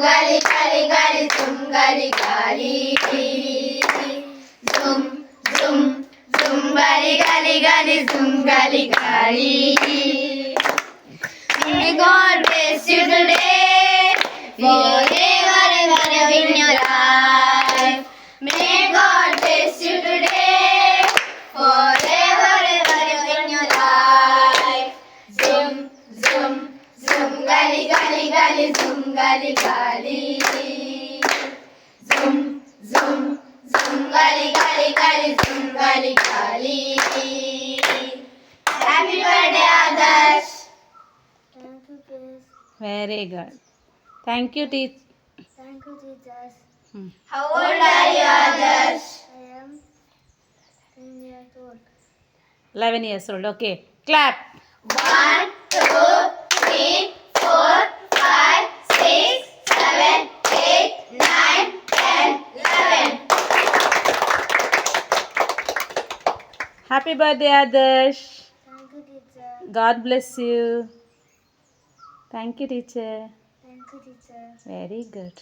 gali gali gali zum gali gali. Zum zum zum gali gali gali zum gali gali. May God bless you today, forever and ever in your life. May God bless you today, forever and ever in your life. Zum zum zum gali gali gali zum gali gali. Zum zum zum gali gali gali zum gali gali. Happy birthday, Adarsh. Thank you, kids. Very good. Thank you, teacher. Thank you, teachers. How old are you, Adarsh? I am 10 years old. 11 years old. Okay. Clap. 1, 2, 3, 4, 5, 6, 7, 8, 9, 10, 11. Happy birthday, Adarsh. Thank you, teacher. God bless you. Thank you, teacher. Thank you, teacher. Very good.